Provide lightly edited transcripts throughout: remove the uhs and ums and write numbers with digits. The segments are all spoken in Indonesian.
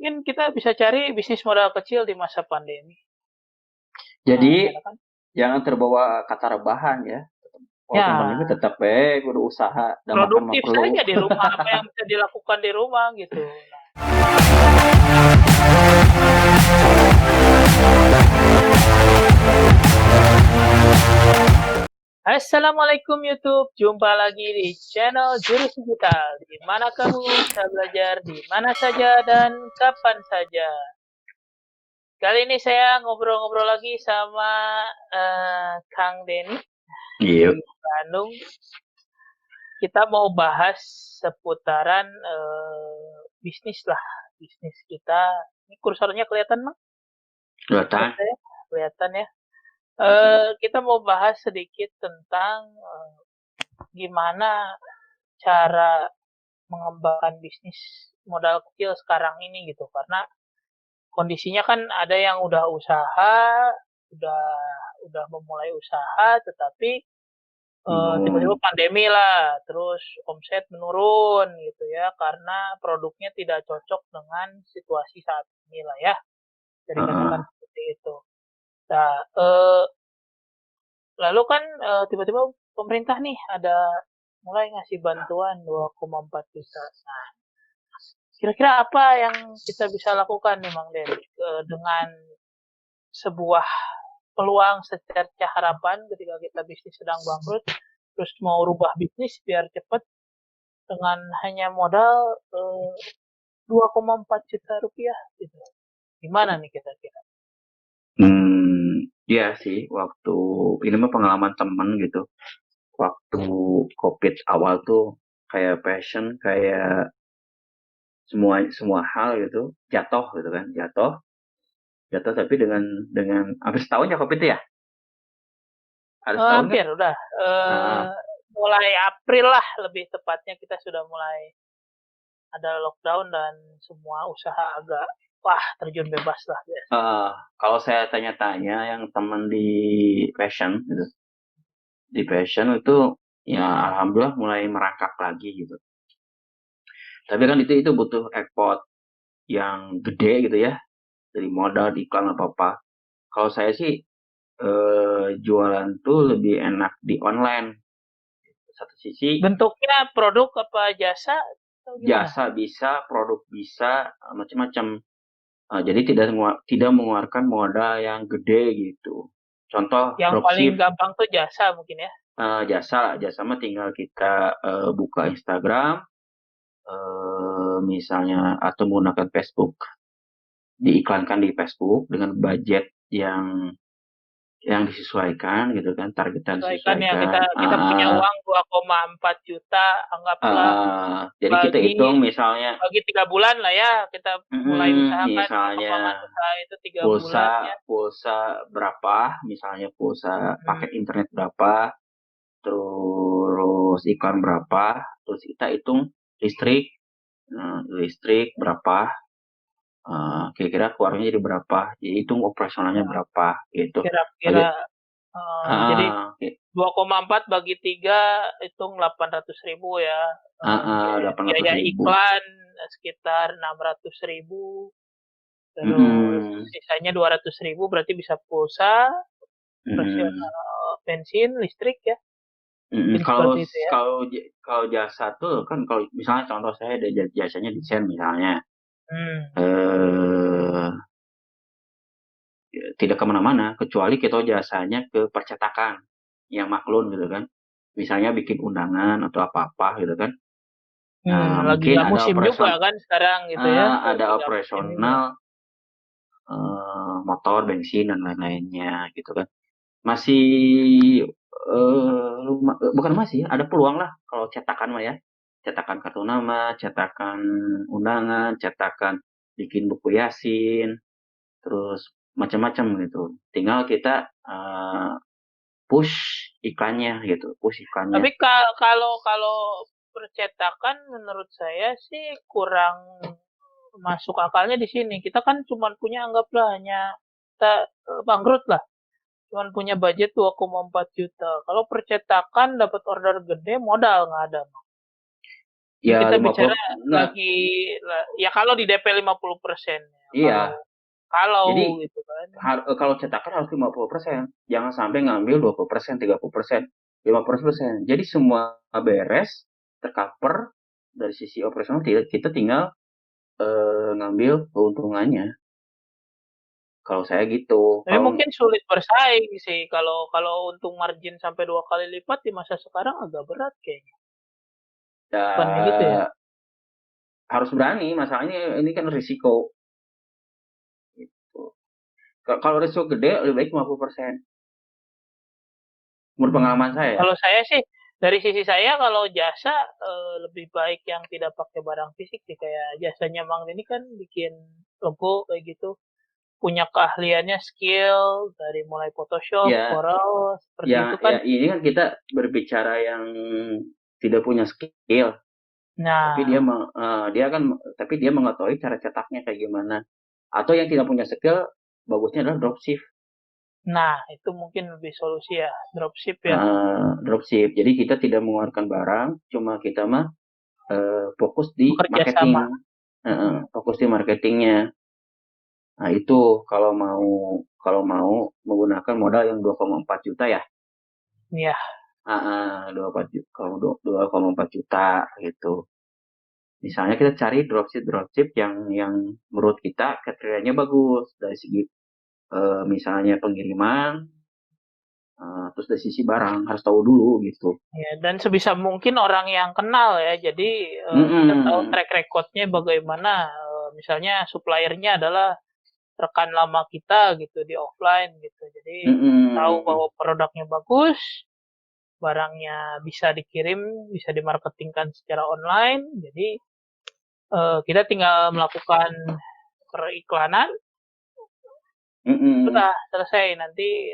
mungkin kita bisa cari bisnis modal kecil di masa pandemi. Jadi Misalkan, jangan terbawa kata rebahan ya. Walaupun ya pandemi tetap kudu usaha dan makan mah produktif perlu. saja di rumah, apa yang bisa dilakukan di rumah gitu. Assalamualaikum YouTube, jumpa lagi di channel Jurus Digital, di mana kamu bisa belajar di mana saja dan kapan saja. Kali ini saya ngobrol-ngobrol lagi sama Kang Denny Iya. di Bandung. Kita mau bahas seputaran bisnis lah, bisnis kita. Ini kursornya kelihatan, Mang? Kelihatan. Kelihatan ya. Kita mau bahas sedikit tentang gimana cara mengembangkan bisnis modal kecil sekarang ini gitu, karena kondisinya kan ada yang udah usaha, udah udah memulai usaha, tetapi tiba-tiba pandemi lah, terus omset menurun gitu ya, karena produknya tidak cocok dengan situasi saat ini lah ya, jadi katakan seperti itu. Nah, lalu kan tiba-tiba pemerintah nih ada mulai ngasih bantuan 2,4 juta. Nah, kira-kira apa yang kita bisa lakukan nih Mang Den dengan sebuah peluang secerca harapan ketika kita bisnis sedang bangkrut, terus mau rubah bisnis biar cepat dengan hanya modal 2,4 juta rupiah gitu. Gimana nih kira-kira? Iya sih, waktu ini mah pengalaman temen gitu. Waktu COVID awal tuh kayak passion, kayak semua semua hal gitu jatuh gitu kan, jatuh tapi dengan hampir setahun ya COVID itu ya. Ada setahun kan? Hampir udah Ah, mulai April lah lebih tepatnya kita sudah mulai ada lockdown dan semua usaha agak wah terjun bebas lah ya. eh, kalau saya tanya-tanya yang temen passion gitu, di passion itu ya alhamdulillah mulai merangkak lagi gitu. Tapi kan itu butuh effort yang gede gitu ya, dari modal di iklan apa apa. Kalau saya sih jualan tuh lebih enak di online. Satu sisi Bentuknya produk apa jasa atau gimana? jasa bisa, produk bisa, macam-macam. Jadi tidak mengeluarkan modal yang gede gitu. Contoh Yang paling dropship, gampang tuh jasa mungkin ya. jasa mah tinggal kita buka Instagram, misalnya atau menggunakan Facebook, diiklankan di Facebook dengan budget yang disesuaikan gitu kan, targetan Sesuaikan ya, disesuaikan. kita punya uang 2,4 juta, anggaplah Jadi kita bagi hitung misalnya, 3 bulan lah ya, kita mulai usahakan misalnya pengembangan usaha itu 3 bulan pulsa ya. pulsa berapa, misalnya pulsa Hmm, paket internet berapa, terus iklan berapa, terus kita hitung listrik, listrik berapa, kira-kira keluarnya jadi berapa, jadi hitung operasionalnya ya, berapa gitu. kira-kira Bagi, jadi ah, 2,4 bagi 3 hitung 800.000 ya. delapan ratus Biaya ribu. iklan sekitar 600.000, terus Mm-mm, sisanya 200.000 berarti bisa pulsa, mm-mm. bensin, listrik ya. Mm, Mungkin kalau seperti itu ya. kalau kalau jasa tuh kan, kalau misalnya contoh saya ada jasanya desain misalnya, Hmm. eh tidak kemana-mana kecuali kita jasanya ke percetakan yang maklun gitu kan, misalnya bikin undangan atau apa-apa gitu kan. Lagi Mungkin nggak musim juga kan sekarang gitu ya. ada Lagi nggak musim juga. operasional, motor bensin dan lain-lainnya gitu kan, masih bukan masih ada peluang lah kalau cetakan mah ya, cetakan kartu nama, cetakan undangan, cetakan bikin buku yasin, terus macam-macam gitu. Tinggal kita push iklannya gitu, push iklannya. Tapi kalau kalau percetakan menurut saya sih kurang masuk akalnya di sini. Kita kan cuma punya anggaplah hanya kita bangkrut lah. Cuma punya budget 2,4 juta. Kalau percetakan dapat order gede modal nggak ada. Ini Ya kita 50, bicara nah, lagi ya kalau di DP 50%. iya. Kalau Jadi gitu kan. kalau cetakan harus 50%. Jangan sampai ngambil 20%, 30%, 50%. Jadi semua beres, tercover dari sisi operasional, kita tinggal ngambil keuntungannya. Kalau saya gitu. Tapi Kalau mungkin sulit bersaing sih kalau kalau untung margin sampai 2 kali lipat di masa sekarang agak berat kayaknya. Bukannya gitu ya? ya, harus berani, masalahnya ini kan risiko. Gitu. Kalau risiko gede, lebih baik 50%. Menurut pengalaman saya ya. Kalau saya sih dari sisi saya kalau jasa lebih baik yang tidak pakai barang fisik sih kayak jasanya Mang ini kan bikin logo kayak gitu. Punya keahliannya skill dari mulai Photoshop, Ya, Corel seperti itu ya kan. ini kan kita berbicara yang tidak punya skill, tapi Nah, dia mengetahui cara cetaknya kayak gimana. Atau yang tidak punya skill, bagusnya adalah dropship. nah itu mungkin lebih solusi ya dropship ya. Dropship. Jadi kita tidak mengeluarkan barang, cuma kita mah fokus di Bekerja marketing. sama. Fokus di marketingnya. Nah itu kalau mau menggunakan modal yang 2,4 juta ya. Ya, 2,4 juta, kalau 2,4 juta gitu. Misalnya kita cari dropship yang menurut kita kriterianya bagus dari segi misalnya pengiriman, terus dari sisi barang harus tahu dulu gitu. ya dan sebisa mungkin orang yang kenal ya. Jadi kita tahu Mm-mm. track recordnya bagaimana. Misalnya suppliernya adalah rekan lama kita gitu di offline gitu. Jadi tahu Mm-mm. bahwa produknya bagus, barangnya bisa dikirim, bisa dimarketingkan secara online. Jadi kita tinggal melakukan periklanan, Mm-mm. sudah selesai nanti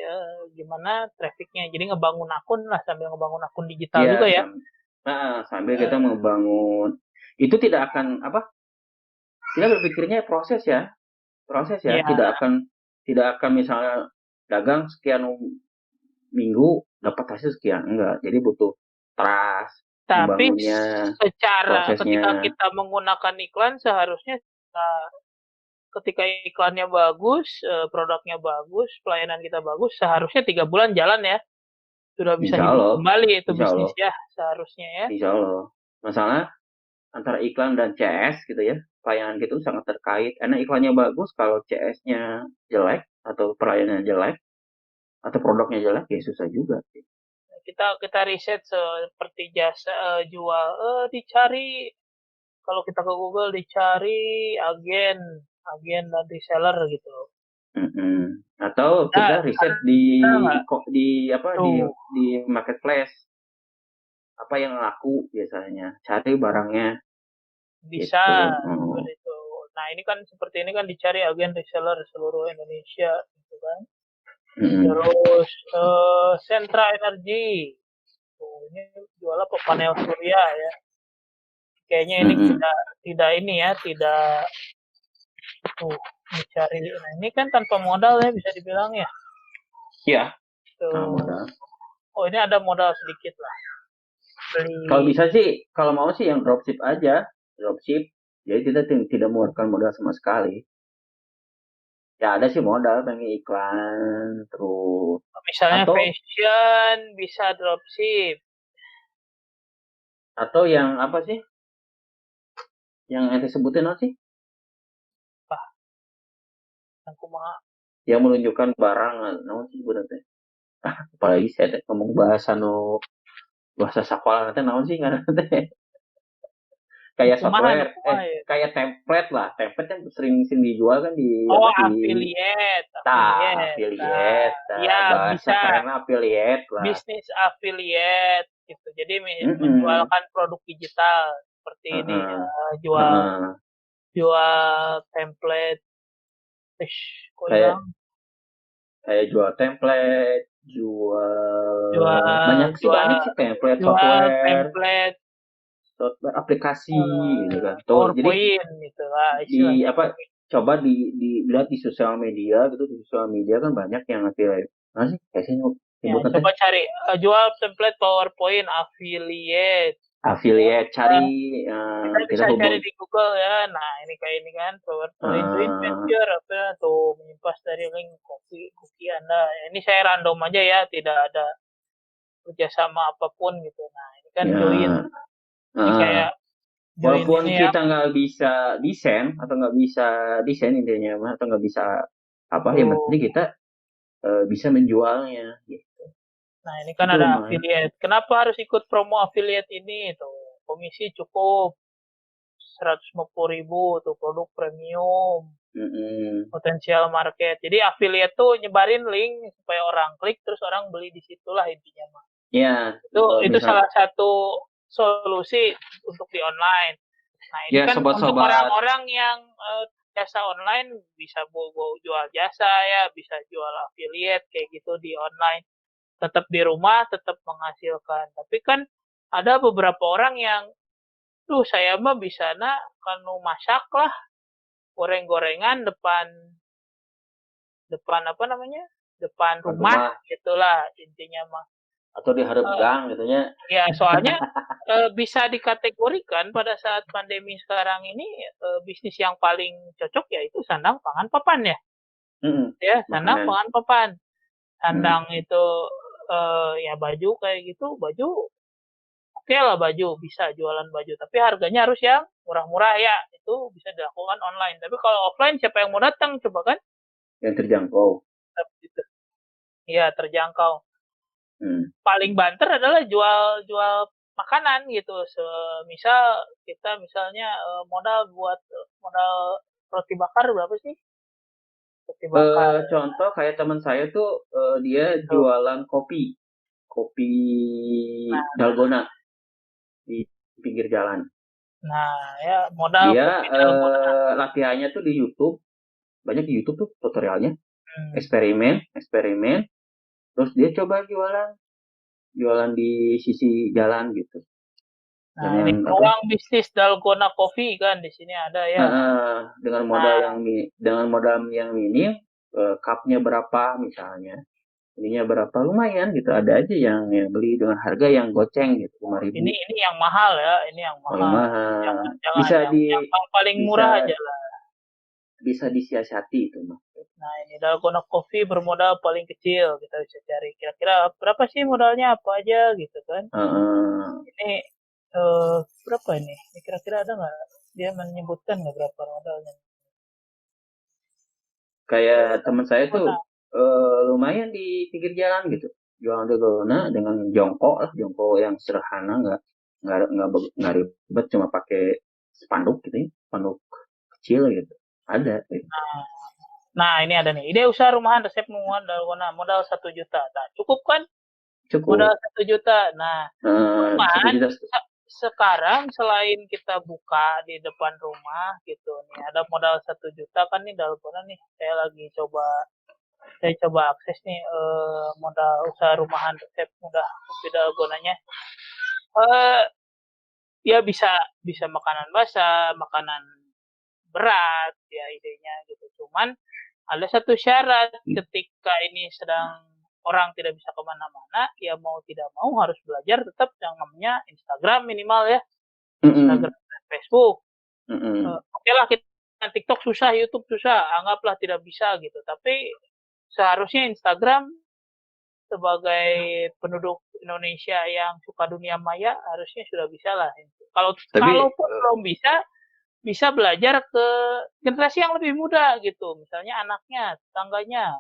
gimana trafficnya. Jadi ngebangun akun lah sambil ngebangun akun digital Ya, juga ya. sambil kita Eh, membangun itu tidak akan apa? Kita berpikirnya proses ya, ya, tidak akan misalnya dagang sekian minggu dapat hasil sekian, enggak. Jadi butuh trust, tapi membangunnya, secara ketika prosesnya. kita menggunakan iklan seharusnya ketika iklannya bagus, produknya bagus, pelayanan kita bagus, seharusnya 3 bulan jalan ya. Sudah bisa Insya hidup Allah, kembali itu insya bisnis Allah, ya, seharusnya ya. insya Allah. Masalah antara iklan dan CS gitu ya, pelayanan gitu sangat terkait. Karena iklannya bagus, kalau CS-nya jelek atau pelayanannya jelek atau produknya jelek ya susah juga sih. Kita riset seperti jasa jual dicari kalau kita ke Google dicari agen agen dan reseller gitu. Mm-mm. Atau kita Nah, riset ada nggak di apa tuh di marketplace, apa yang laku biasanya, cari barangnya bisa gitu. seperti itu. Nah ini kan seperti ini kan dicari agen reseller seluruh Indonesia gitu kan. Mm-mm. Terus sentra energi. Tuh, ini jual apa panel surya ya. Kayaknya ini Mm-mm. tidak tidak ini ya, tidak tuh mencari. Nah, ini kan tanpa modal ya bisa dibilang ya. Ya, Tuh. modal. Oh, ini ada modal sedikit lah. Kalau Beli bisa sih, kalau mau sih yang dropship aja, dropship. Jadi kita tidak mengeluarkan modal sama sekali. Ya ada sih modal, pengen iklan, terus misalnya atau fashion bisa dropship. yang apa sih? Yang ente sebutin apa sih? Wah, yang kumaha. Yang menunjukkan barang, naon sih sebutannya? Apalagi saya ngomong bahasa sekolah nanti naon sih nggak nanti kayak Kumaha software, ya. kayak template lah. Template kan sering dijual kan di Oh, apa di affiliate. affiliate, Ya bahasa bisa kerennya affiliate lah. bisnis affiliate gitu. Jadi Mm-mm. menjualkan produk digital seperti ini Heeh. jual Heeh. jual template. Kok Kayak hilang? kayak jual template, jual Jual banyak sih, jual template, jual template software aplikasi gitu kan. Tuh, jadi PowerPoint gitu lah di istilahnya. apa coba dilihat di sosial media gitu, di sosial media kan banyak yang affiliate. Nah sih, kayak sih Ya, sebutan teh. coba cari jual template PowerPoint affiliate. affiliate Nah, cari kita kita bisa cari hubung di Google ya. Nah, ini kayak ini kan, PowerPoint joint eh, venture apa tuh menyimpan dari link cookie Anda. Ini saya random aja ya, tidak ada kerjasama apapun gitu. Nah, ini kan join. ya Ini eh, kayak join walaupun ini ya. kita nggak bisa desain atau nggak bisa desain intinya mah, atau nggak bisa apa yang Tuh. penting kita bisa menjualnya gitu. Nah, ini kan Itu ada lumayan. affiliate. Kenapa harus ikut promo affiliate ini? Tuh, komisi cukup 150.000 tuh produk premium, Mm-mm. potensial market. Jadi affiliate tuh nyebarin link supaya orang klik terus orang beli di situlah intinya mah. Ya, Itu misal salah satu solusi untuk di online. Nah, ini ya kan untuk sobat-sobat. orang-orang yang jasa online bisa bawa jual jasa ya, bisa jual affiliate kayak gitu di online. Tetap di rumah, tetap menghasilkan. Tapi kan ada beberapa orang yang, tuh saya mah bisa kanu masak lah, goreng-gorengan depan depan apa namanya, depan Depan rumah rumah gitulah intinya mah. atau di hareup Eh, gang gitu nya. ya soalnya bisa dikategorikan pada saat pandemi sekarang ini bisnis yang paling cocok yaitu sandang pangan papan ya, Mm-mm. ya sandang Makanan. pangan papan. Mm. Sandang itu ya baju kayak gitu, baju oke lah baju bisa jualan baju, tapi harganya harus yang murah-murah ya. Itu bisa dilakukan online. Tapi kalau offline siapa yang mau datang coba kan? Yang terjangkau. Gitu. Iya terjangkau. Mm. Paling banter adalah jual-jual makanan gitu. Misal kita misalnya modal roti bakar berapa sih? Roti bakar Contoh kayak teman saya tuh dia itu. jualan kopi, kopi Nah, dalgona di pinggir jalan. nah ya modal Dia kopi dalgona. latihannya tuh di YouTube, banyak di YouTube tuh tutorialnya, Hmm. eksperimen, eksperimen, terus dia coba jualan, jualan di sisi jalan gitu, Nah, ini dengan apa? peluang bisnis dalgona coffee kan di sini ada ya. Dengan modal Nah, yang dengan modal yang minim, cupnya berapa misalnya, ininya berapa lumayan gitu, ada aja yang beli dengan harga yang goceng gitu 5.000. ini yang mahal ya, ini yang Paling mahal. mahal Jangan jangan bisa yang paling bisa murah aja lah. bisa disiasati itu mah. Nah, ini dalgona coffee bermodal paling kecil. Kita bisa cari kira-kira berapa sih modalnya apa aja gitu kan. Heeh. Ini berapa ini? Ini kira-kira ada nggak? Dia menyebutkan nggak berapa modalnya? Kayak teman saya tuh Dalgona. lumayan di pinggir jalan gitu, jualan dalgona dengan jongkok lah, jongkok yang sederhana, nggak ribet, cuma pakai spanduk gitu ya, spanduk kecil gitu, ada gitu. Nah, ini ada nih. Ide usaha rumahan resep membuat dalgona modal 1 juta. Nah, cukup kan? Modal Cukup 1 juta. Nah, satu cuman juta sekarang selain kita buka di depan rumah gitu nih, ada modal 1 juta kan nih dalgona nih. Saya coba akses nih modal usaha rumahan resep mudah kopi dalgonanya. Eh ya bisa bisa makanan basah, makanan berat ya idenya gitu. Cuman ada satu syarat ketika ini sedang orang tidak bisa kemana-mana, ya mau tidak mau harus belajar tetap yang namanya Instagram minimal ya, Mm-mm. Instagram dan Facebook. Mm-mm. Oke lah kita TikTok susah, YouTube susah, anggaplah tidak bisa gitu. Tapi seharusnya Instagram sebagai penduduk Indonesia yang suka dunia maya harusnya sudah bisa lah. Kalau Tapi kalaupun belum bisa, bisa belajar ke generasi yang lebih muda gitu. Misalnya anaknya, tetangganya,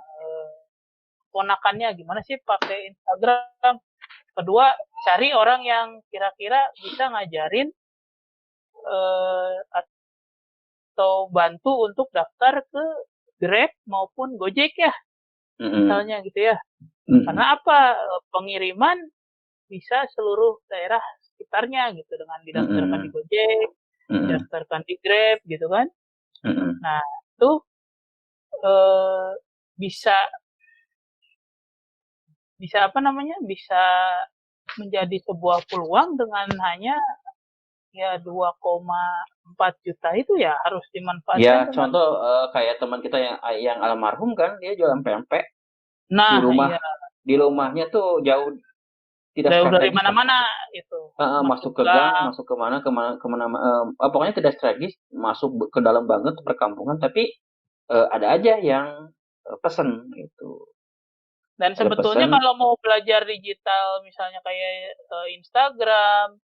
ponakannya gimana sih pakai Instagram. Kedua, cari orang yang kira-kira bisa ngajarin atau bantu untuk daftar ke Grab maupun Gojek ya, mm-mm. misalnya gitu ya. Mm-mm. Karena apa? Pengiriman bisa seluruh daerah sekitarnya gitu dengan didaftarkan di Mm-mm. Gojek, Mm-mm. didaftarkan di Grab gitu kan. Mm-mm. Nah, itu eh, bisa bisa apa namanya? Bisa menjadi sebuah peluang dengan hanya ya 2,4 juta itu ya harus Ya dimanfaatkan dengan contoh kayak teman kita yang almarhum kan, dia jualan pempek di nah rumah, iya di rumahnya tuh jauh, tidak Dari strategis lah. mana-mana itu. Masuk ke gang, masuk kemana, pokoknya tidak strategis, masuk ke dalam banget perkampungan, tapi ada aja yang pesen itu. Dan Ada sebetulnya pesen. kalau mau belajar digital, misalnya kayak Instagram,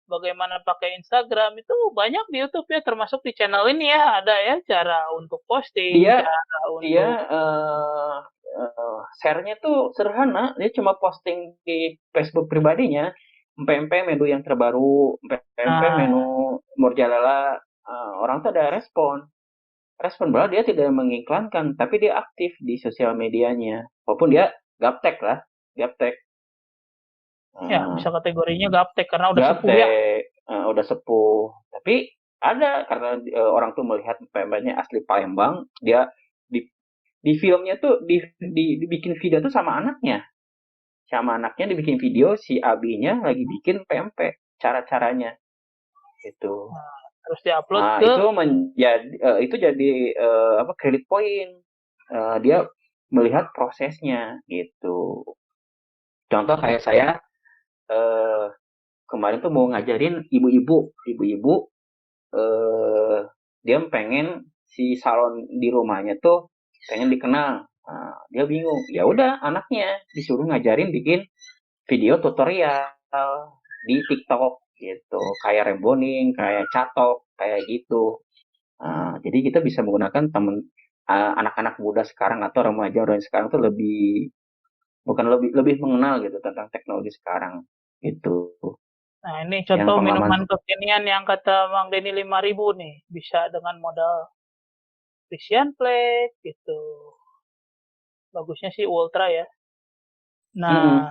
bagaimana pakai Instagram itu banyak di YouTube ya, termasuk di channel ini ya ada ya cara untuk posting, Dia cara dia untuk share-nya tuh sederhana, dia cuma posting di Facebook pribadinya, empempe menu yang terbaru, empempe nah menu Murjalala, orang tuh ada respon bahwa dia tidak mengiklankan, tapi dia aktif di sosial medianya, walaupun dia gaptek lah, gaptek. ya Eee, bisa kategorinya gaptek karena udah sepuh ya. Gaptek, udah sepuh, tapi ada karena, orang tuh melihat empempenya asli Palembang, dia di di filmnya tuh dibikin video tuh sama anaknya dibikin video si abinya lagi bikin pempek cara-caranya itu. Nah, terus diupload Nah, ke itu jadi apa credit point. Dia melihat prosesnya gitu. Contoh kayak saya eh, kemarin tuh mau ngajarin ibu-ibu eh, dia pengen si salon di rumahnya tuh pengen dikenal. Nah, dia bingung. Ya udah anaknya disuruh ngajarin bikin video tutorial di TikTok gitu, kayak rebounding, kayak catok, kayak gitu. Jadi kita bisa menggunakan anak-anak muda sekarang atau remaja sekarang tuh lebih bukan lebih lebih mengenal gitu tentang teknologi sekarang gitu. nah ini Yang contoh pengalaman. minuman kekinian yang kata Bang Denny 5.000 nih, bisa dengan modal Frisian Plate gitu. Bagusnya sih Ultra ya. Nah,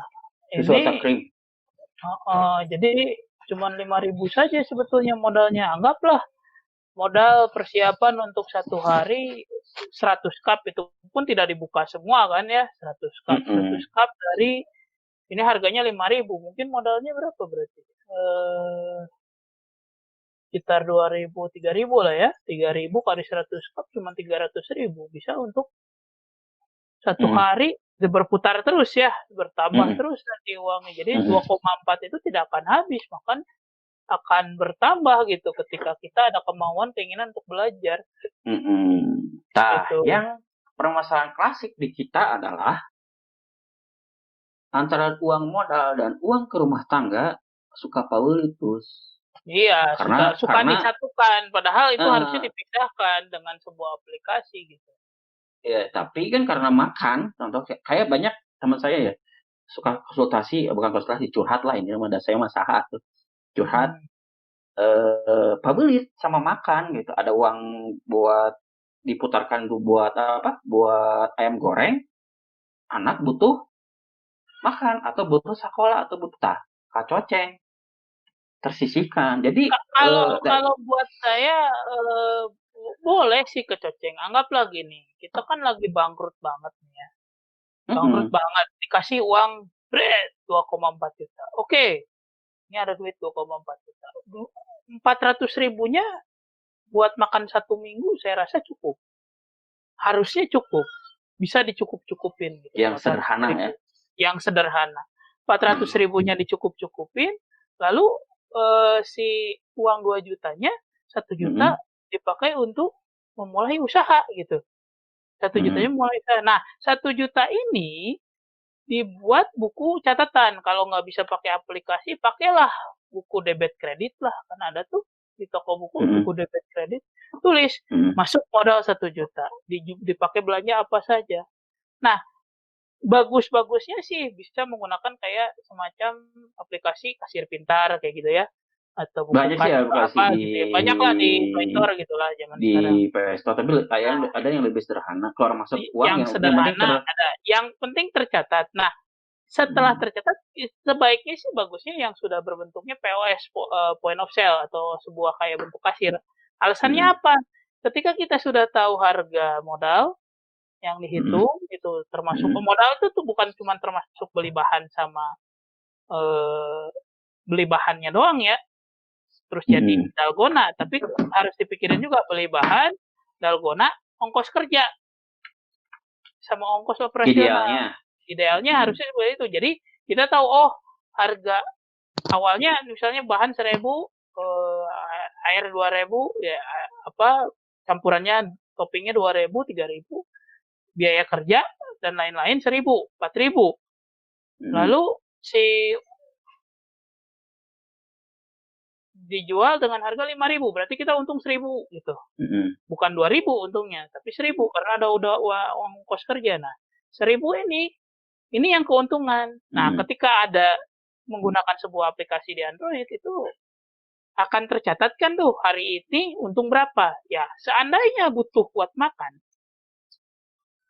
Susu ini rasa krim. jadi cuma 5.000 saja sebetulnya modalnya. Anggaplah modal persiapan untuk satu hari 100 cup itu pun tidak dibuka semua kan ya, 100 cup. 100 Mm-mm. cup dari ini harganya 5.000, mungkin modalnya berapa berarti? Sekitar 2.000, 3.000 lah ya. 3.000 kali 100 cup cuma 300.000. Bisa untuk satu Mm-mm. hari berputar terus ya, bertambah Mm-mm. terus nanti uangnya. Jadi Mm-mm. 2,4 itu tidak akan habis, bahkan akan bertambah gitu ketika kita ada kemauan keinginan untuk belajar Mm-mm. Nah, gitu. yang permasalahan klasik di kita adalah antara uang modal dan uang ke rumah tangga suka paulitus. Iya, Karena suka karena disatukan, padahal itu harusnya eh, dipisahkan dengan sebuah aplikasi gitu. ya tapi kan karena makan, contoh kayak banyak teman saya ya suka konsultasi, bukan konsultasi, curhat lah ini ada saya masalah tuh. Curhat Hmm. pabelit sama makan gitu. Ada uang buat diputarkan tuh buat apa? Buat ayam goreng, anak butuh makan atau butuh sekolah atau butuh kacoceng tersisihkan. Jadi Kalau kalau buat saya boleh sih kecoceng. Anggaplah gini, kita kan lagi bangkrut banget nih ya. Bangkrut mm-mm, banget, dikasih uang bret 2,4 juta. Oke, ini ada duit 2,4 juta. 400 ribunya buat makan satu minggu saya rasa cukup. Harusnya cukup. Bisa dicukup-cukupin gitu. yang 400 sederhana ya. ribu. Yang sederhana. 400 Mm-mm, ribunya dicukup-cukupin. Lalu si uang 2 jutanya, 1 juta mm-mm, dipakai untuk memulai usaha gitu. 1 jutanya mm-mm, mulai usaha. Nah, 1 juta ini dibuat buku catatan. Kalau nggak bisa pakai aplikasi, pakailah buku debit kredit lah. Kan ada tuh di toko buku mm-mm, debit kredit. Tulis, mm-mm, masuk modal 1 juta. Dipakai belanja apa saja. Nah, bagus-bagusnya sih bisa menggunakan kayak semacam aplikasi kasir pintar kayak gitu ya. Atau buku banyak sih kas aplikasi apa gitu ya. Banyak lah di Play Store gitu lah zaman di sekarang. PS Store, tapi ada yang lebih sederhana, keluar masuk uang Yang yang penting sederhana ada, yang penting tercatat. Nah, setelah mm, tercatat sebaiknya sih bagusnya yang sudah berbentuknya POS point of sale atau sebuah kayak bentuk kasir. Alasannya mm, apa? Ketika kita sudah tahu harga modal yang mm, dihitung itu termasuk mm, modal itu tuh bukan cuma termasuk beli bahan sama eh, beli bahannya doang ya, terus jadi mm. dalgona, tapi harus dipikirin juga beli bahan, dalgona, ongkos kerja sama ongkos operasional. Idealnya. Idealnya Mm, harusnya seperti itu. Jadi kita tahu oh harga awalnya misalnya bahan 1.000, air 2.000, ya apa campurannya toppingnya 2.000, 3.000, biaya kerja dan lain-lain 1.000, 4.000. Lalu si dijual dengan harga 5.000, berarti kita untung 1.000 gitu. Bukan 2.000 untungnya, tapi 1.000 karena ada udah uang kos kerja. Nah, 1.000 ini yang keuntungan. Nah, ketika ada menggunakan sebuah aplikasi di Android itu akan tercatat kan tuh hari ini untung berapa. Ya, seandainya butuh buat makan,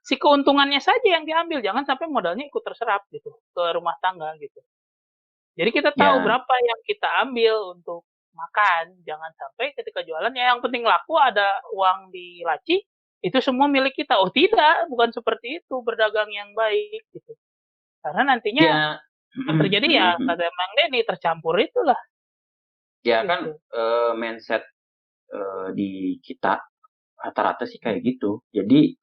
si keuntungannya saja yang diambil, jangan sampai modalnya ikut terserap gitu ke rumah tangga gitu. Jadi kita tahu berapa yang kita ambil untuk makan, jangan sampai ketika jualan ya yang penting laku, ada uang di laci, itu semua milik kita. Oh tidak, bukan seperti itu berdagang yang baik gitu. Karena nantinya terjadi ya kata Mang Denny tercampur itulah. Ya gitu. Kan mindset di kita rata-rata sih kayak gitu. Jadi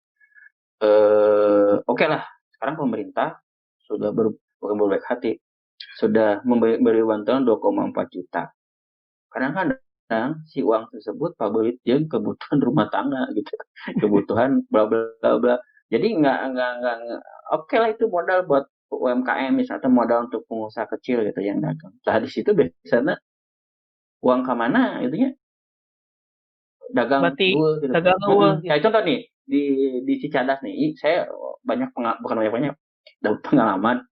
oke lah, sekarang pemerintah sudah berbaik hati, sudah memberi bantuan 2,4 juta. Kadang-kadang si uang tersebut favorit dia kebutuhan rumah tangga gitu, kebutuhan bla bla bla. Jadi nggak oke lah itu modal buat UMKM misalnya, modal untuk pengusaha kecil gitu yang dagang. Nah di situ biasanya uang kemana itunya dagang gue gitu. Dagang gue. Kayak contoh nih di Cicadas nih, saya bukan banyak dapat pengalaman.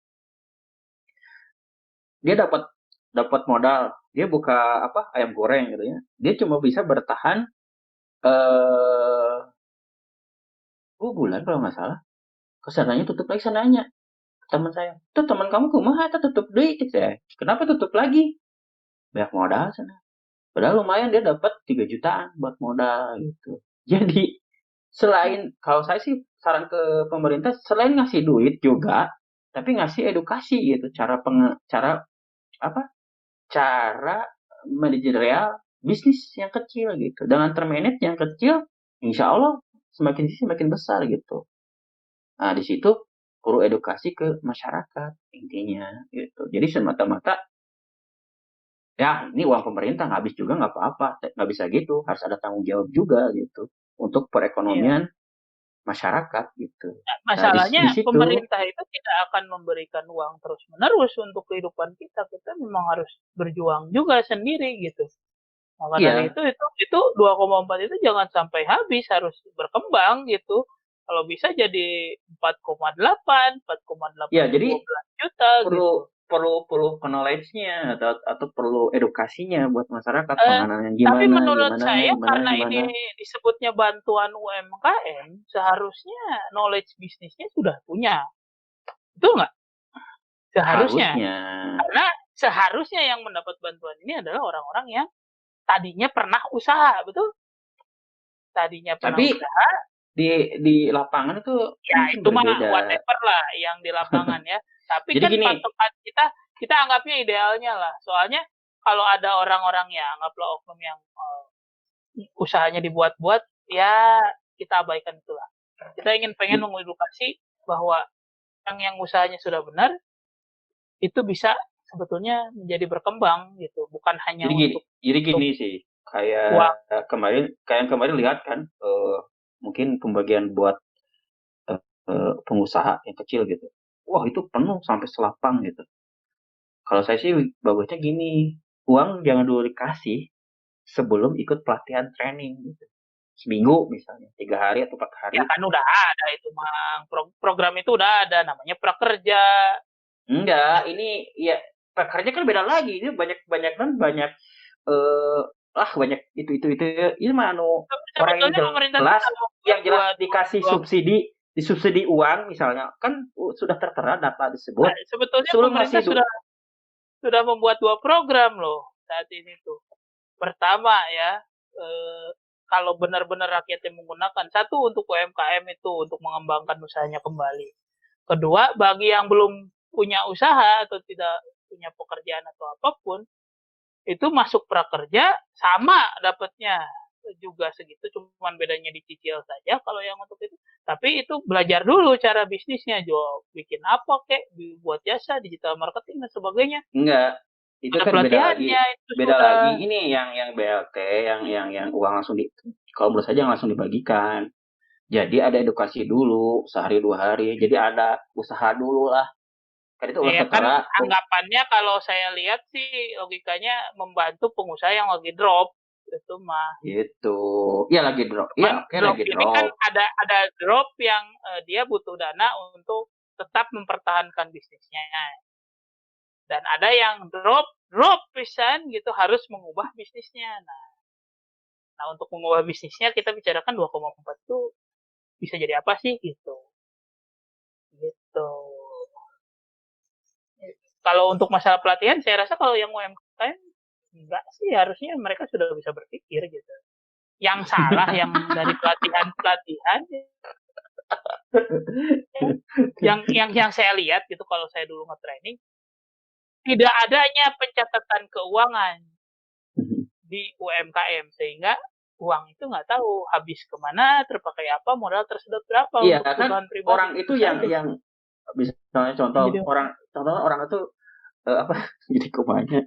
Dia dapat modal, dia buka ayam goreng gitu ya. Dia cuma bisa bertahan 2 bulan kalau nggak salah. Kesananya tutup lagi sananya. Teman saya, tuh teman kamu kumaha tutup deh gitu ya. Kenapa tutup lagi? Banyak modal sana. Padahal lumayan dia dapat 3 jutaan buat modal gitu. Jadi selain kalau saya sih saran ke pemerintah selain ngasih duit juga, tapi ngasih edukasi gitu, cara manajerial bisnis yang kecil gitu. Dengan termanage yang kecil, insya Allah semakin besar gitu. Nah di situ perlu edukasi ke masyarakat intinya gitu. Jadi semata-mata ya ini uang pemerintah nggak habis juga nggak apa-apa, nggak bisa gitu, harus ada tanggung jawab juga gitu untuk perekonomian masyarakat gitu. Masalahnya nah, pemerintah itu tidak akan memberikan uang terus-menerus untuk kehidupan kita. Kita memang harus berjuang juga sendiri gitu. Maka dari itu 2,4 itu jangan sampai habis, harus berkembang gitu. Kalau bisa jadi 4,8, 4,8 ya, jadi 12 juta perlu knowledge-nya atau perlu edukasinya buat masyarakat penanganan gimana. Tapi menurut saya karena ini disebutnya bantuan UMKM, seharusnya knowledge bisnisnya sudah punya. Betul nggak? Seharusnya. Karena seharusnya yang mendapat bantuan ini adalah orang-orang yang tadinya pernah usaha, betul? Tadinya pernah usaha. Di lapangan itu ya itu mah whatever lah yang di lapangan ya. Tapi jadi kan patokan kita anggapnya idealnya lah. Soalnya kalau ada orang-orang yang anggaplah oknum yang usahanya dibuat-buat, ya kita abaikan itulah. Kita pengen mengedukasi bahwa yang usahanya sudah benar itu bisa sebetulnya menjadi berkembang gitu, bukan hanya jadi gini sih, kayak kemarin lihat kan mungkin pembagian buat pengusaha yang kecil gitu. Wah itu penuh sampai selapang gitu. Kalau saya sih bagusnya gini, uang jangan dulu dikasih sebelum ikut pelatihan training gitu. Seminggu misalnya, 3 hari atau 4 hari. Ya kan udah ada itu Mang. Program itu udah ada, namanya prakerja. Enggak, ini ya prakerja kan beda lagi. Ini banyak banyak itu mah orang yang jelas dikasih disubsidi uang misalnya kan sudah tertera data tersebut. Nah, sebetulnya pemerintah sudah membuat 2 program loh saat ini tuh. Pertama ya, kalau benar-benar rakyat yang menggunakan, satu untuk UMKM itu untuk mengembangkan usahanya kembali. Kedua, bagi yang belum punya usaha atau tidak punya pekerjaan atau apapun, itu masuk prakerja sama dapatnya juga segitu, cuman bedanya dicicil saja kalau yang untuk itu. Tapi itu belajar dulu cara bisnisnya, jual bikin apa kek, buat jasa, digital marketing dan sebagainya. Enggak, itu Ada kan pelatihannya itu beda lagi. sudah. Ini yang BLT, yang uang langsung kalau menurut saja langsung dibagikan. Jadi ada edukasi dulu sehari 2 hari. Jadi ada usaha dulu lah. Kan itu ulah Ya kan setara. anggapannya kalau saya lihat sih logikanya membantu pengusaha yang lagi drop itu mah. Gitu. Iya lagi drop. Iya Cuman oke drop lagi ini kan drop. ada drop yang dia butuh dana untuk tetap mempertahankan bisnisnya. Dan ada yang drop pisan gitu harus mengubah bisnisnya. Nah, untuk mengubah bisnisnya kita bicarakan 2,4 itu bisa jadi apa sih gitu. Gitu. Kalau untuk masalah pelatihan saya rasa kalau yang UMKM enggak sih, harusnya mereka sudah bisa berpikir gitu. Yang salah yang dari pelatihan-pelatihan yang saya lihat gitu kalau saya dulu nge-training tidak adanya pencatatan keuangan di UMKM sehingga uang itu nggak tahu habis kemana, terpakai apa, modal tersedot berapa Iya untuk kan kebutuhan pribadi orang itu itu saja. yang misalnya Jadi contohnya orang itu apa jadi kumanya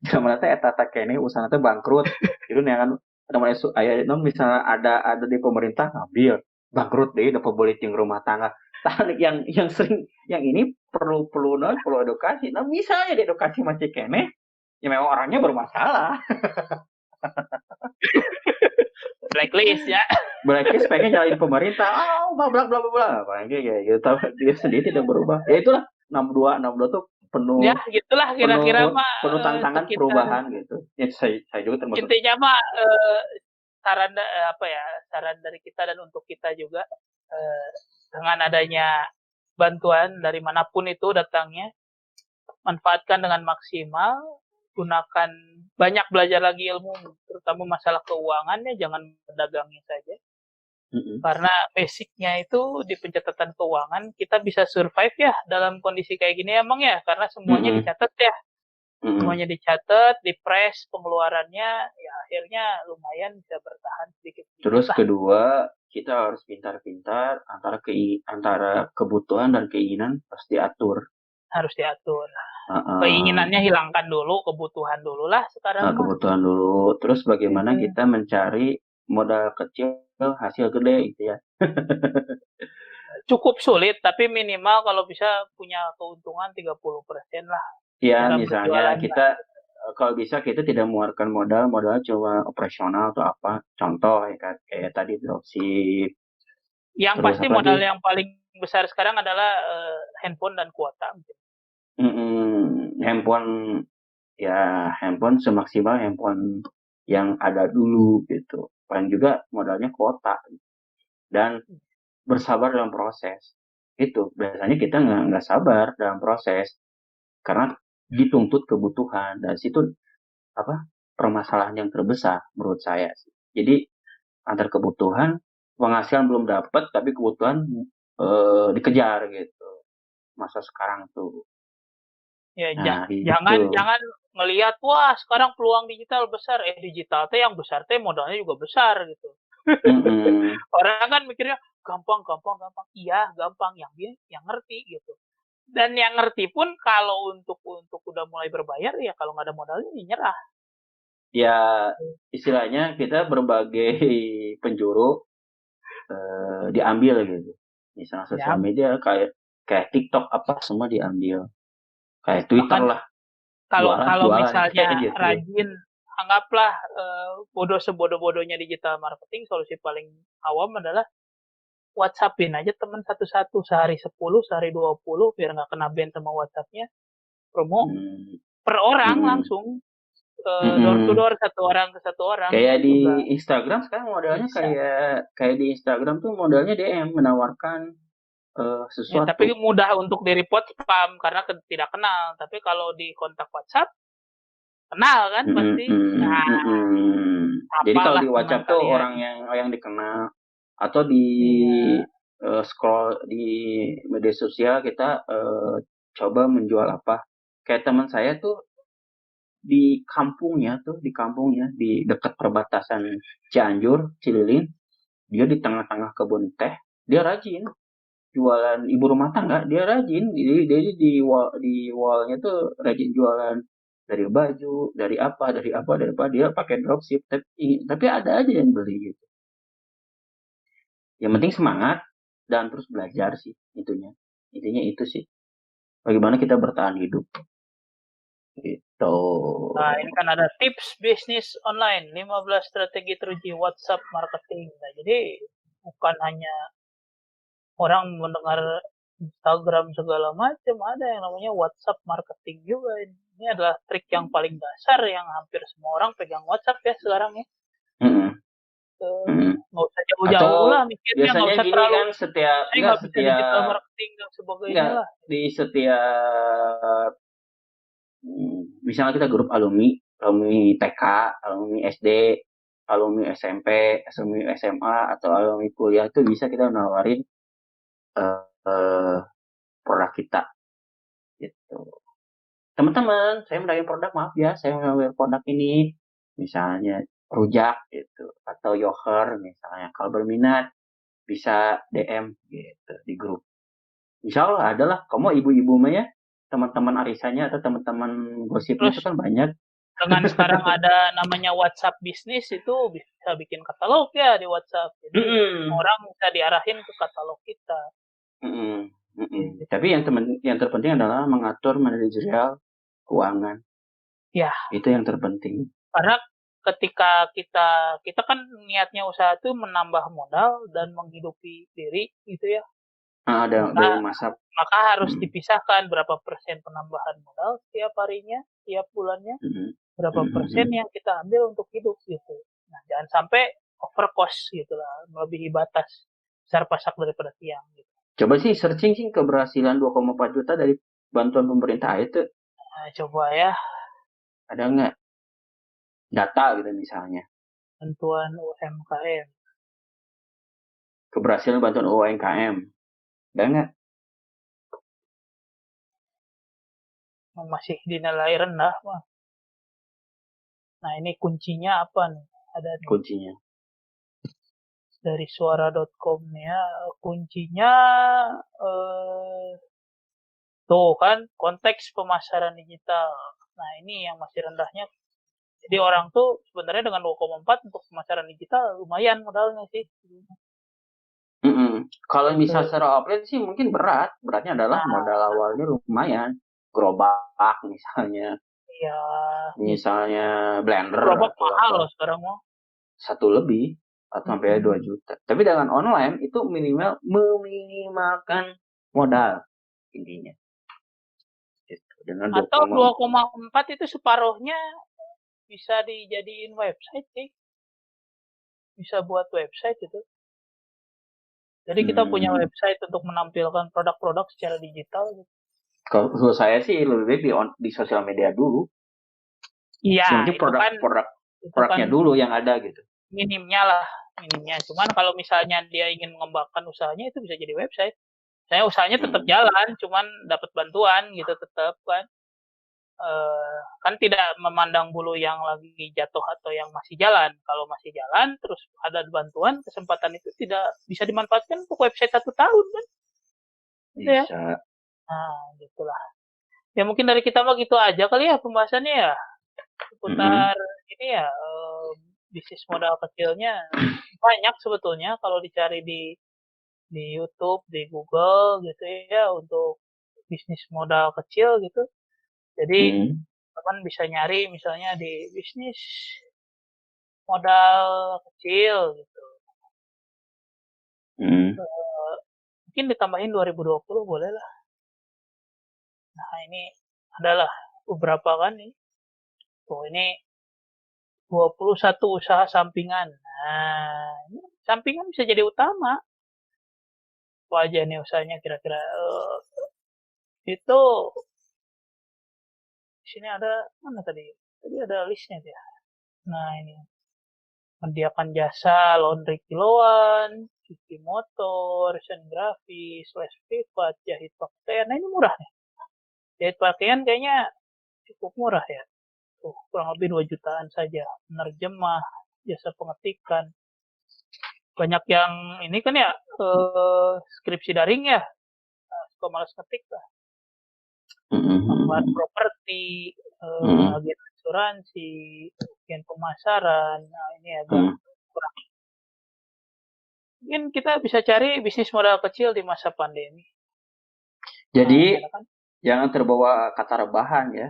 zaman nanti eta kene usaha nanti bangkrut itu nih kan namanya ayah itu misalnya ada di pemerintah ngambil bangkrut deh dapat boleh ting rumah tangga tahan yang sering yang ini perlu perlu non perlu edukasi nah misalnya di edukasi masih kene ya memang orangnya bermasalah blacklist ya. Blackis pengen nyalain pemerintah bla bla bla bla bla apa kayak gitu tapi dia sendiri tidak berubah ya itulah 62 tuh Ya, penuh gitulah kira-kira penuh mah penuh tantangan sekitar perubahan gitu ya saya juga termasuk. intinya mah saran apa ya, saran dari kita dan untuk kita juga dengan adanya bantuan dari manapun itu datangnya, manfaatkan dengan maksimal, gunakan banyak belajar lagi ilmu, terutama masalah keuangannya, jangan pedagangnya saja. Mm-mm. Karena basicnya itu di pencatatan keuangan kita bisa survive ya dalam kondisi kayak gini emang ya, karena semuanya Mm-mm. dicatat ya, Mm-mm. semuanya dicatat, dipres pengeluarannya, ya akhirnya lumayan bisa bertahan sedikit-sedikit Terus lah. kedua kita harus pintar-pintar antara kebutuhan dan keinginan harus diatur. Harus diatur. Uh-uh. Keinginannya hilangkan dulu, kebutuhan dulu lah sekarang mah. Kebutuhan dulu. Terus bagaimana Hmm. kita mencari modal kecil hasil gede gitu ya. Cukup sulit, tapi minimal kalau bisa punya keuntungan 30% lah Ya cara misalnya berjualan lah. kita kalau bisa kita tidak mengeluarkan modal cuma operasional atau apa. Contoh ya kan kayak tadi dropship. Yang Terus pasti apa lagi? modal yang paling besar sekarang adalah handphone dan kuota. Handphone ya handphone semaksimal handphone yang ada dulu gitu. Paling juga modalnya kuota dan bersabar dalam proses. Itu biasanya kita nggak sabar dalam proses karena dituntut kebutuhan dan situ apa permasalahan yang terbesar menurut saya. Jadi antar kebutuhan penghasilan belum dapat tapi kebutuhan dikejar gitu masa sekarang tuh. Ya, Nah itu. jangan jangan ngelihat wah sekarang peluang digital besar, digital teh yang besar teh modalnya juga besar gitu. Mm-mm. Orang kan mikirnya gampang gampang gampang, iya gampang yang dia yang ngerti gitu. Dan yang ngerti pun kalau untuk udah mulai berbayar ya kalau nggak ada modalnya ya nyerah. Ya istilahnya kita berbagai penjuru diambil gitu. Misalnya Ya, sosial media kayak kayak TikTok apa semua diambil. Kayak Twitter bahkan lah, kalau jualan kalau jualan misalnya kayak gitu deh. rajin, anggaplah bodoh sebodoh-bodohnya digital marketing, solusi paling awam adalah WhatsAppin aja teman satu-satu, sehari 10, sehari 20 biar nggak kena ban sama WhatsAppnya, promo Hmm, per orang mm-mm, langsung door to mm-mm. door, satu orang ke satu orang Kayak itu di udah Instagram sekarang modelnya bisa. kayak kayak di Instagram tuh modelnya DM menawarkan Ya, sesuatu. tapi mudah untuk di report spam karena tidak kenal. Tapi kalau di kontak WhatsApp kenal kan Mm-mm, pasti. mm-mm, Nah, mm-mm. Jadi kalau apalah di teman WhatsApp tuh kalian. orang yang dikenal atau di Iya, scroll di media sosial kita coba menjual apa. Kayak teman saya tuh di kampungnya di dekat perbatasan Cianjur, Cililin, dia di tengah-tengah kebun teh dia rajin jualan ibu rumah tangga, dia rajin, dia di wallnya tuh rajin jualan dari baju, dari apa, dia pakai dropship, tapi ada aja yang beli gitu. Yang penting semangat dan terus belajar sih intinya itu sih. Bagaimana kita bertahan hidup gitu. Nah, ini kan ada tips bisnis online, 15 strategi teruji WhatsApp marketing. Nah, jadi bukan hanya orang mendengar Instagram segala macam, ada yang namanya WhatsApp marketing juga. Ini adalah trik yang paling dasar yang hampir semua orang pegang WhatsApp ya sekarang ya. Mm-mm. Nggak usah Atau jauh-jauh lah mikirnya, nggak biasanya usah gini terlalu kan setiap saya enggak nggak bisa digital setiap marketing dan sebagainya enggak lah. di setiap misalnya kita grup alumni TK, alumni SD, alumni SMP, alumni SMA atau alumni kuliah itu bisa kita nawarin uh, produk kita gitu. Teman-teman, saya menawarin produk, maaf ya, saya menawarin produk ini, misalnya rujak gitu, atau yogurt misalnya. Kalau berminat bisa DM gitu di grup. Insya Allah adalah kamu ibu-ibu mah ya, teman-teman arisannya atau teman-teman gosipnya Terus itu kan banyak. dengan sekarang ada namanya WhatsApp bisnis itu bisa bikin katalog ya di WhatsApp. Jadi Mm-mm. orang bisa diarahin ke katalog kita. Mm-mm. Mm-mm. Gitu. Tapi yang terpenting adalah mengatur manajerial keuangan. Ya, Itu yang terpenting. karena ketika kita kan niatnya usaha itu menambah modal dan menghidupi diri gitu ya. Ada Maka dari masa. maka harus Mm, dipisahkan berapa persen penambahan modal setiap harinya, setiap bulannya, mm, berapa mm, persen mm. yang kita ambil untuk hidup gitu. Nah, jangan sampai over cost gitu lah, melebihi batas besar pasak daripada tiang gitu. Coba sih searching sih keberhasilan 2,4 juta dari bantuan pemerintah itu Nah, coba ya ada nggak data gitu misalnya bantuan UMKM. keberhasilan bantuan UMKM ada nggak? Masih dinilai rendah, Mah. Nah, ini kuncinya apa nih? Ada nih Kuncinya? dari suara.com nih ya. Kuncinya eh, tuh kan konteks pemasaran digital. Nah, ini yang masih rendahnya. Jadi orang tuh sebenarnya dengan 2,4 untuk pemasaran digital lumayan modalnya sih. Kalau Gitu. misal secara offline sih mungkin beratnya adalah Nah, modal awalnya lumayan, gerobak misalnya, ya gitu. misalnya blender Gerobak atau mahal apa, loh sekarang mah. satu lebih atau sampai 2 juta. Tapi dengan online itu meminimalkan modal intinya. Gitu. Dengan Atau 2,4. 2,4 itu separuhnya bisa dijadiin website sih. Bisa buat website itu. Jadi kita punya Hmm, website untuk menampilkan produk-produk secara digital. Gitu. kalau saya sih lebih baik di sosial media dulu. Iya, Yang penting itu kan itu kan produknya dulu yang ada gitu. minimnya lah, minimnya. Cuman kalau misalnya dia ingin mengembangkan usahanya itu bisa jadi website. Saya usahanya tetap Hmm. jalan, cuman dapat bantuan gitu tetap kan. Kan tidak memandang bulu yang lagi jatuh atau yang masih jalan. Kalau masih jalan terus ada bantuan, kesempatan itu tidak bisa dimanfaatkan untuk website 1 tahun kan. Gitu ya. Bisa. Nah, gitulah. Ya mungkin dari kita mah gitu aja kali ya pembahasannya ya. Mm-mm. Seputar ini ya bisnis modal kecilnya banyak sebetulnya kalau dicari di YouTube, di Google gitu ya untuk bisnis modal kecil gitu. Jadi Mm. teman bisa nyari misalnya di bisnis modal kecil gitu. Mm. Eh, Mungkin ditambahin 2020 boleh lah. Nah ini adalah beberapa kan nih. Tuh ini 21 usaha sampingan. Nah, ini sampingan bisa jadi utama. Apa aja nih usahanya kira-kira? Itu di sini ada mana tadi? Tadi ada listnya ya. Nah ini menyediakan jasa laundry kiloan, cuci motor, grafis, les privat, jahit pakaian. Nah ini murah nih. Jahit pakaian kayaknya cukup murah ya. Tuh, kurang lebih 2 jutaan saja. Penerjemah, jasa pengetikan. banyak yang ini kan ya skripsi daring ya, suka malas ngetik lah. Buat properti, agen asuransi, agen pemasaran, nah ini agak kurang. Mungkin kita bisa cari bisnis modal kecil di masa pandemi. Jadi Nah, kan? jangan terbawa kata rebahan ya.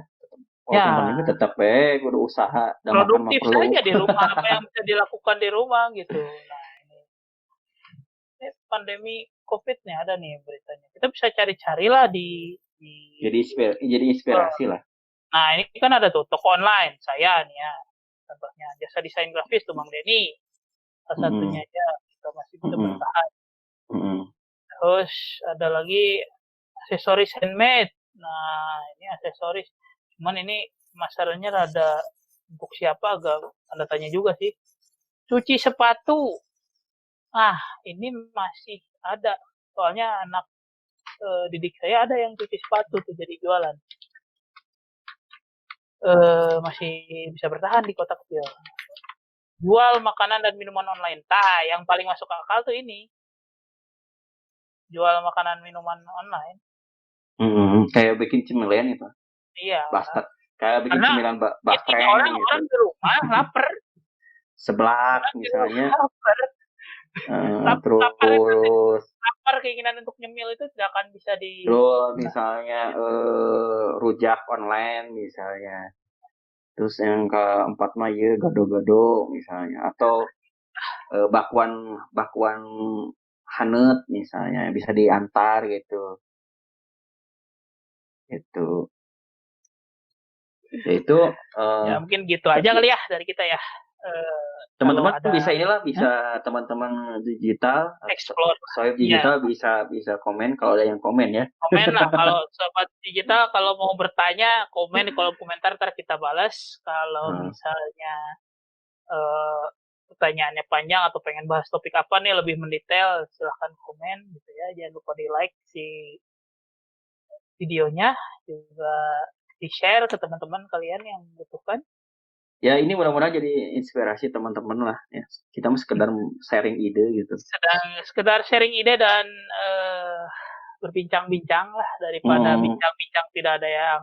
Walaupun pandemi tetap kudu usaha dan makan mah Produktif perlu. saja di rumah, apa yang bisa dilakukan di rumah gitu. Nah, ini pandemi COVID nih ada nih beritanya. Kita bisa cari-carilah di jadi inspirasi lah. Nah, ini kan ada tuh toko online. Saya nih ya, contohnya jasa desain grafis tuh Bang Denny. Salah satunya aja kita masih bisa bertahan. Terus ada lagi aksesoris handmade. Nah, ini aksesoris. Cuman ini masalahnya rada untuk siapa agak tanda tanya juga sih. Cuci sepatu. Ah, ini masih ada. Soalnya anak didik saya ada yang cuci sepatu tuh jadi jualan. Masih bisa bertahan di kota kecil. Jual makanan dan minuman online. Yang paling masuk akal tuh ini. Jual makanan minuman online. Kayak bikin cemilan itu. Iya. Bastard. Kayak bikin cemilan bastreng orang di rumah lapar. Seblak misalnya. Lapar. Terus lapar keinginan untuk nyemil itu tidak akan bisa terus misalnya rujak online misalnya. Terus yang keempat mah ya gado-gado misalnya atau bakwan hanet misalnya bisa diantar gitu. Itu ya mungkin gitu aja kali ya dari kita ya. Teman-teman bisa teman-teman digital explore Sohib digital bisa komen kalau ada yang komen ya. Komen lah kalau sobat digital kalau mau bertanya komen di kolom komentar ntar kita balas. Kalau misalnya pertanyaannya panjang atau pengen bahas topik apa nih lebih mendetail silahkan komen gitu ya. Jangan lupa di like si videonya juga di share ke teman-teman kalian yang membutuhkan. Ya ini mudah-mudahan jadi inspirasi teman-teman lah ya. Kita mau sekedar sharing ide gitu. Sekedar sharing ide dan berbincang-bincang lah daripada bincang-bincang tidak ada yang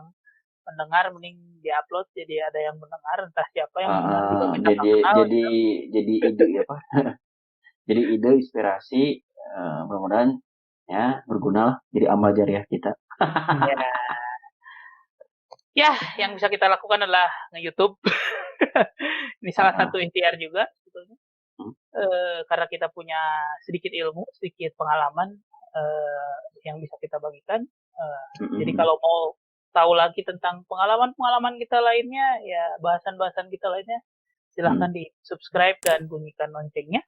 mendengar mending diupload jadi ada yang mendengar entah siapa yang mendengar juga kita jadi ide apa jadi ide inspirasi mudah-mudahan ya berguna lah jadi amal jariah kita. Ya yang bisa kita lakukan adalah nge-YouTube. Ini salah satu ikhtiar juga sebetulnya. Karena kita punya sedikit ilmu, sedikit pengalaman yang bisa kita bagikan. Jadi kalau mau tahu lagi tentang pengalaman-pengalaman kita lainnya, ya bahasan-bahasan kita lainnya, silahkan di subscribe dan bunyikan loncengnya.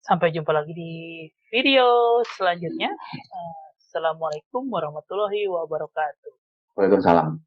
Sampai jumpa lagi di video selanjutnya. Assalamualaikum warahmatullahi wabarakatuh. Waalaikumsalam.